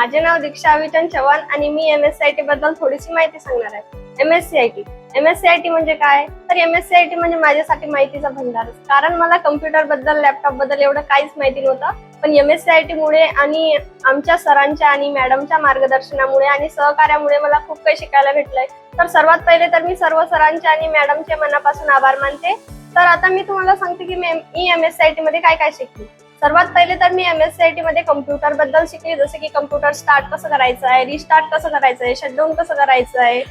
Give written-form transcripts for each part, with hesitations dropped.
माझे नाव दीक्षा विचन चव्हाण आणि मी MSCIT बद्दल थोडीशी माहिती सांगणार आहे। MSCIT म्हणजे काय? तर MSCIT म्हणजे माझ्यासाठी माहितीचा भंडार, कारण मला कम्प्युटर बद्दल लॅपटॉप बद्दल एवढं काहीच माहिती नव्हतं, पण MSCIT मुळे आणि आमच्या सरांच्या आणि मॅडमच्या मार्गदर्शनामुळे आणि सहकार्यामुळे मला खूप काही शिकायला भेटलंय। तर सर्वात पहिले तर मी सर्व सरांचे आणि मॅडमचे मनापासून आभार मानते। तर आता मी तुम्हाला सांगते की मी MSCIT मध्ये काय काय शिकली। सर्वात पहिले तर मी MSCIT मध्ये कम्प्युटर बद्दल शिकले, जसे की कम्प्युटर स्टार्ट कसं करायचं आहे, रिस्टार्ट कसं करायचं आहे, शटडाऊन कसं करायचं आहे,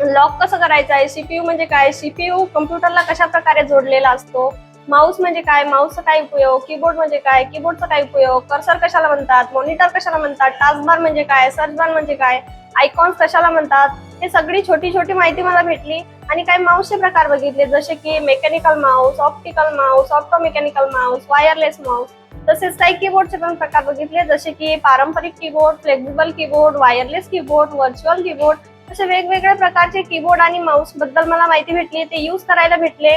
लॉक कसं करायचं आहे, CPU म्हणजे काय, CPU कम्प्युटरला कशा प्रकारे जोडलेला असतो, माऊस म्हणजे काय, माऊसचा काय उपयोग, कीबोर्ड म्हणजे काय, कीबोर्डचा काय उपयोग, कर्सर कशाला म्हणतात, मॉनिटर कशाला म्हणतात, टास्कबार म्हणजे काय, सर्च बार म्हणजे काय, आयकॉन्स कशाला म्हणतात, हे सगळी छोटी छोटी माहिती मला भेटली। आणि काही माऊसचे प्रकार बघितले, जसे की mechanical Mouse, optical Mouse, opto mechanical Mouse, wireless Mouse. तसेच काही कीबोर्डचे पण प्रकार बघितले, जसे की पारंपरिक keyboard, flexible keyboard, wireless keyboard, virtual keyboard, असे वेगवेगळ्या प्रकारचे कीबोर्ड आणि माऊस बद्दल मला माहिती भेटली, ते यूज करायला भेटले।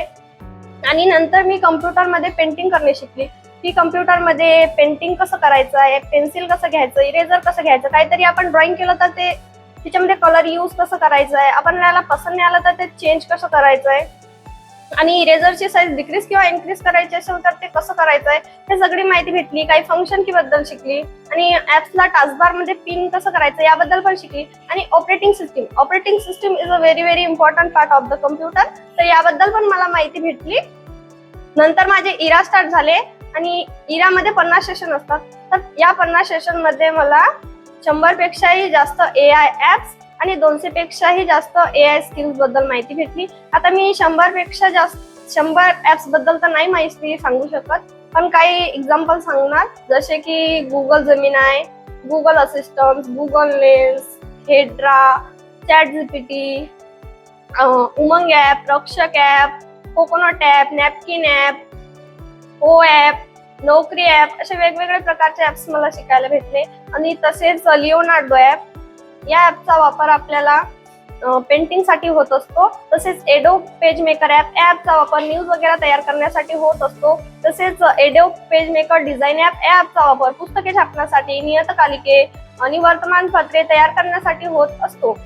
आणि नंतर मी कम्प्युटरमध्ये पेंटिंग करणे शिकली, की कम्प्युटरमध्ये पेंटिंग कसं करायचं आहे, पेन्सिल कसं घ्यायचं, इरेजर कसं घ्यायचं, काहीतरी आपण ड्रॉइंग केलं तर ते त्याच्यामध्ये कलर यूज कसं करायचं आहे, आपल्याला पसंत नाही आलं तर ते चेंज कसं करायचं आहे, आणि इरेजरची साईज डिक्रीज किंवा इन्क्रीज करायची असेल तर ते कसं करायचं आहे, हे सगळी माहिती भेटली। काही फंक्शन की बद्दल शिकली आणि ऍप्सला टास्कबार मध्ये पिन कसं करायचं याबद्दल पण शिकली। आणि operating system is a very important part of the computer, तर याबद्दल पण मला माहिती भेटली। नंतर माझे इरा स्टार्ट झाले आणि इरामध्ये 50 सेशन असतात, तर या 50 सेशन मध्ये मला 100 पेक्षाही जास्त AI ऍप्स आणि 200 पेक्षाही जास्त AI स्किल्स बद्दल माहिती भेटली। आता मी 100 पेक्षा जास्त 100 ऍप्स बद्दल तर नाही माहिती सांगू शकत, पण काही एक्झाम्पल सांगणार, जसे की Google Gemini, Google Assistant, Google Lens, हेड्रा, ChatGPT, Umang app, Rakshak app, coconut app, napkin app, ओ ऍप, नोकरी ऍप, असे वेगवेगळे प्रकारचे ऍप्स मला शिकायला भेटले। आणि तसेच लिओनार्डो ऍप, या ऍपचा वापर आपल्याला पेंटिंग साठी होत असतो। तसेच एडोब पेज मेकर ऍपचा वापर न्यूज वगैरे तयार करण्यासाठी होत असतो। तसेच एडोब पेज मेकर डिझाईन ऍपचा वापर पुस्तके छापण्यासाठी, नियतकालिके आणि वर्तमानपत्रे तयार करण्यासाठी होत असतो।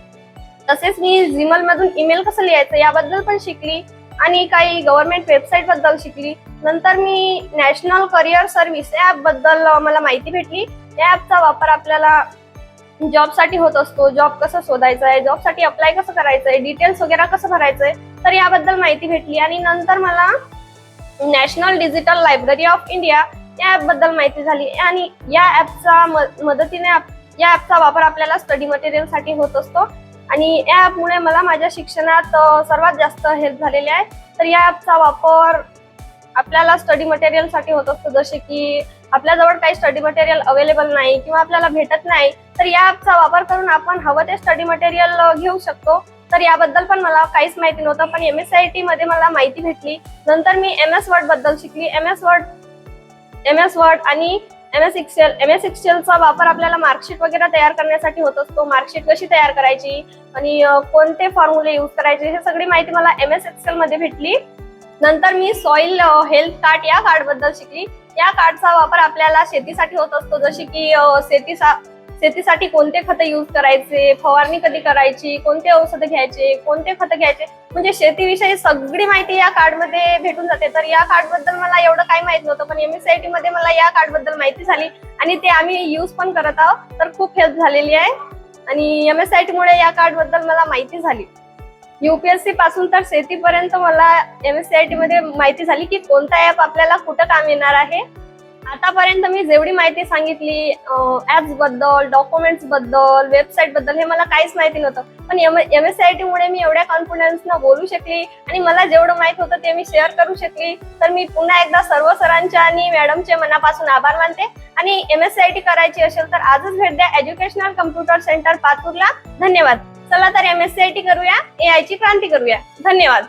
तसेच मी जीमेल मधून ईमेल कसं लिहायचं याबद्दल पण शिकली आणि काही गव्हर्नमेंट वेबसाईट बद्दल शिकली। नंतर मी नॅशनल करिअर सर्व्हिस ऍप बद्दल मला माहिती भेटली। या ऍपचा वापर आपल्याला जॉब साठी होत असतो, जॉब कसं शोधायचा आहे, जॉब साठी अप्लाय कसं करायचं आहे, डिटेल्स वगैरे कसं भरायचंय, तर याबद्दल माहिती भेटली। आणि नंतर मला national digital library of India या ऍप बद्दल माहिती झाली। आणि या ऍपच्या मदतीने या ऍपचा वापर आपल्याला स्टडी मटेरियल साठी होत असतो आणि या ऍपमुळे मला माझ्या शिक्षणात सर्वात जास्त हेल्प झालेली आहे। तर या ऍपचा वापर आपल्याला स्टडी मटेरियल साठी होत असतो, जसे की आपल्याजवळ काही स्टडी मटेरियल अवेलेबल नाही किंवा आपल्याला भेटत नाही, तर या ऍपचा वापर करून आपण हवं ते स्टडी मटेरियल घेऊ शकतो। तर याबद्दल पण मला काहीच माहिती नव्हतं, पण MSCIT मध्ये मला माहिती भेटली। नंतर मी MS वर्ड बद्दल शिकली। MS वर्ड आणि MS एक्सेलचा वापर आपल्याला मार्कशीट वगैरे तयार करण्यासाठी होत असतो। मार्कशीट कशी तयार करायची आणि कोणते फॉर्म्युले यूज करायचे, हे सगळी माहिती मला MS एक्सेल मध्ये भेटली। नंतर मी सॉइल हेल्थ कार्ड या कार्ड बद्दल शिकली। या कार्डचा वापर आपल्याला शेतीसाठी होत असतो, जसे की शेतीसाठी कोणते खत यूज करायचे, फवारणी कधी करायची, कोणते औषधं घ्यायचे, कोणते खत घ्यायचे, म्हणजे शेतीविषयी सगळी माहिती या कार्ड मध्ये भेटून जाते। तर या कार्ड बद्दल मला एवढं काही माहित नव्हतं, पण MSCIT मध्ये मला या कार्ड बद्दल माहिती झाली आणि ते आम्ही यूज पण करत आहोत, तर खूप हेल्प झालेली आहे। आणि MSCIT मुळे या कार्ड बद्दल मला माहिती झाली। UPSC पासून तर शेतीपर्यंत मला MSCIT मध्ये माहिती झाली की कोणता ऍप आपल्याला कुठं काम येणार आहे। आतापर्यंत मी जेवढी माहिती सांगितली, ऍप्स बद्दल, डॉक्युमेंट्स बद्दल, वेबसाईट बद्दल, हे मला काहीच माहिती नव्हतं, पण MSCIT मुळे मी एवढ्या कॉन्फिडन्सनं बोलू शकली आणि मला जेवढं माहित होतं ते मी शेअर करू शकली। तर मी पुन्हा एकदा सर्व सरांच्या आणि मॅडमचे मनापासून आभार मानते। आणि MSCIT करायची असेल तर आजच भेट द्या एज्युकेशनल कम्प्युटर सेंटर पातूरला। धन्यवाद। चला तर MSCIT करूया, AI ची क्रांती करूया। धन्यवाद।